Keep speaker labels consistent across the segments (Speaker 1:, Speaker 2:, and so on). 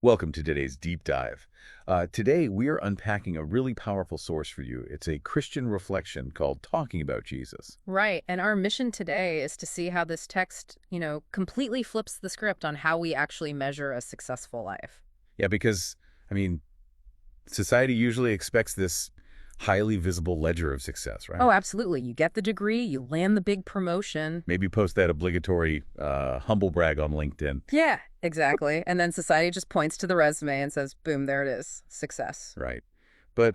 Speaker 1: Welcome to today's deep dive. Today, we are unpacking a really powerful source for you. It's a Christian reflection called Talking About Jesus.
Speaker 2: Right. And our mission today is to see how this text, completely flips the script on how we actually measure a successful life.
Speaker 1: Yeah, because, I mean, society usually expects this highly visible ledger of success, right?
Speaker 2: Oh, absolutely. You get the degree, you land the big promotion.
Speaker 1: Maybe post that obligatory humble brag on LinkedIn.
Speaker 2: Yeah, exactly. And then society just points to the resume and says, boom, there it is. Success.
Speaker 1: Right. But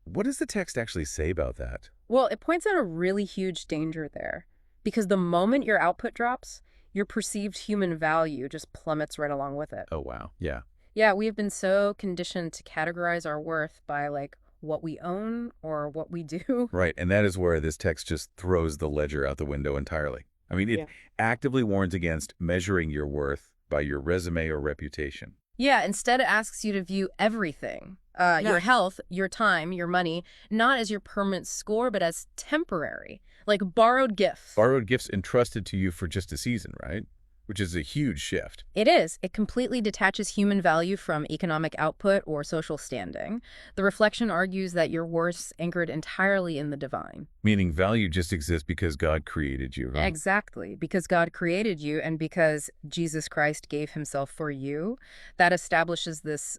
Speaker 1: what does the text actually say about that?
Speaker 2: Well, it points out a really huge danger there because the moment your output drops, your perceived human value just plummets right along with it.
Speaker 1: Oh, wow. Yeah.
Speaker 2: Yeah, we have been so conditioned to categorize our worth by like what we own or what we do.
Speaker 1: Right. And that is where this text just throws the ledger out the window entirely. I mean, it
Speaker 2: Yeah.
Speaker 1: actively warns against measuring your worth by your resume or reputation.
Speaker 2: Yeah, instead it asks you to view everything, your health, your time, your money, not as your permanent score, but as temporary, like borrowed gifts.
Speaker 1: Borrowed gifts entrusted to you for just a season, right? Which is a huge shift,
Speaker 2: It is. It completely detaches human value from economic output or social standing. The reflection argues that your worth's anchored entirely in the divine.
Speaker 1: meaning value just exists because God created you, right?
Speaker 2: Exactly. Because God created you and because Jesus Christ gave himself for you, that establishes this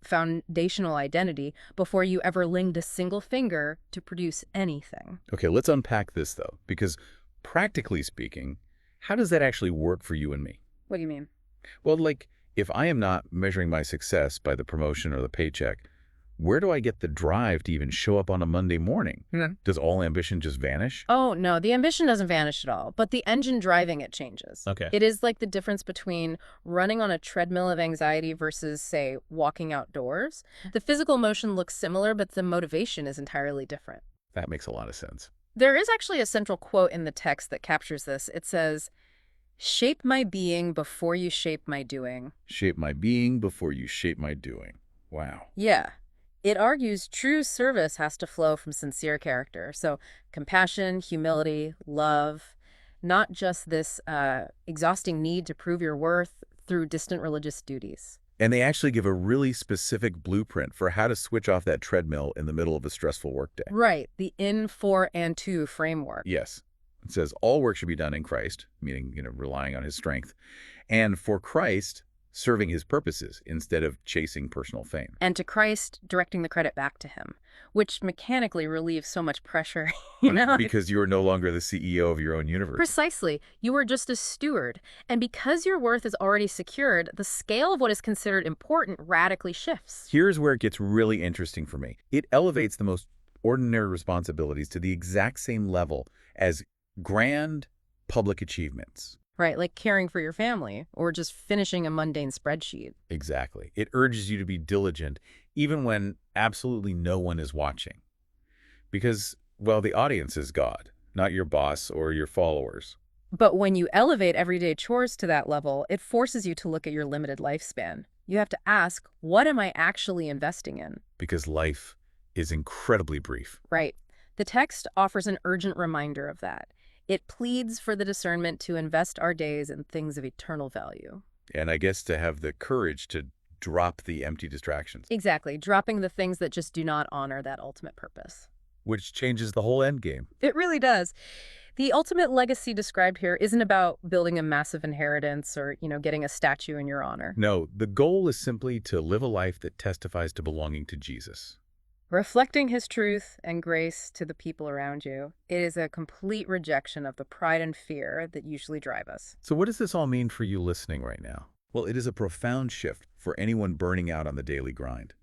Speaker 2: foundational identity before you ever linked a single finger to produce anything.
Speaker 1: Okay, let's unpack this, though, because practically speaking, how does that actually work for you and me?
Speaker 2: What do you mean?
Speaker 1: Well, like, if I am not measuring my success by the promotion or the paycheck, where do I get the drive to even show up on a Monday morning? Does all ambition just vanish?
Speaker 2: Oh, no, the ambition doesn't vanish at all, but the engine driving it changes.
Speaker 1: Okay.
Speaker 2: It is like the difference between running on a treadmill of anxiety versus, say, walking outdoors. The physical motion looks similar, but the motivation is entirely different.
Speaker 1: That makes a lot of sense.
Speaker 2: There is actually a central quote in the text that captures this. It says, "Shape my being before you shape my doing."
Speaker 1: Shape my being before you shape my doing. Wow.
Speaker 2: Yeah. It argues true service has to flow from sincere character. So compassion, humility, love, not just this exhausting need to prove your worth through distant religious duties.
Speaker 1: And they actually give a really specific blueprint for how to switch off that treadmill in the middle of a stressful workday.
Speaker 2: Right. The in, for, and to framework.
Speaker 1: Yes. It says all work should be done in Christ, meaning, relying on his strength, and for Christ, serving his purposes instead of chasing personal fame.
Speaker 2: And to Christ, directing the credit back to him, which mechanically relieves so much pressure, you know?
Speaker 1: Because you are no longer the CEO of your own universe.
Speaker 2: Precisely. You are just a steward. And because your worth is already secured, the scale of what is considered important radically shifts.
Speaker 1: Here's where it gets really interesting for me. It elevates the most ordinary responsibilities to the exact same level as grand public achievements.
Speaker 2: Right, like caring for your family or just finishing a mundane spreadsheet.
Speaker 1: Exactly. It urges you to be diligent even when absolutely no one is watching. Because, well, the audience is God, not your boss or your followers.
Speaker 2: But when you elevate everyday chores to that level, it forces you to look at your limited lifespan. You have to ask, what am I actually investing in?
Speaker 1: Because life is incredibly brief.
Speaker 2: Right. The text offers an urgent reminder of that. It pleads for the discernment to invest our days in things of eternal value.
Speaker 1: And I guess to have the courage to drop the empty distractions,
Speaker 2: Exactly, dropping the things that just do not honor that ultimate purpose.
Speaker 1: which changes the whole end game.
Speaker 2: It really does. The ultimate legacy described here isn't about building a massive inheritance or, getting a statue in your honor.
Speaker 1: No, the goal is simply to live a life that testifies to belonging to Jesus.
Speaker 2: Reflecting his truth and grace to the people around you, it is a complete rejection of the pride and fear that usually drive us.
Speaker 1: So what does this all mean for you listening right now? Well, it is a profound shift for anyone burning out on the daily grind.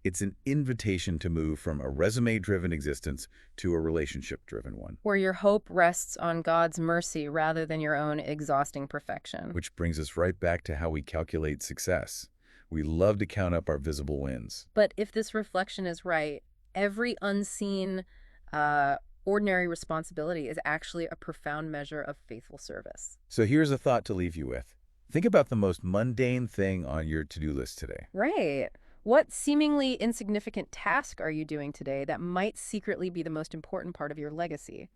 Speaker 1: It's an invitation to move from a resume-driven existence to a relationship-driven one.
Speaker 2: Where your hope rests on God's mercy rather than your own exhausting perfection.
Speaker 1: Which brings us right back to how we calculate success. We love to count up our visible wins.
Speaker 2: But if this reflection is right, every unseen, ordinary responsibility is actually a profound measure of faithful service.
Speaker 1: So here's a thought to leave you with. Think about the most mundane thing on your to-do list today.
Speaker 2: Right. What seemingly insignificant task are you doing today that might secretly be the most important part of your legacy?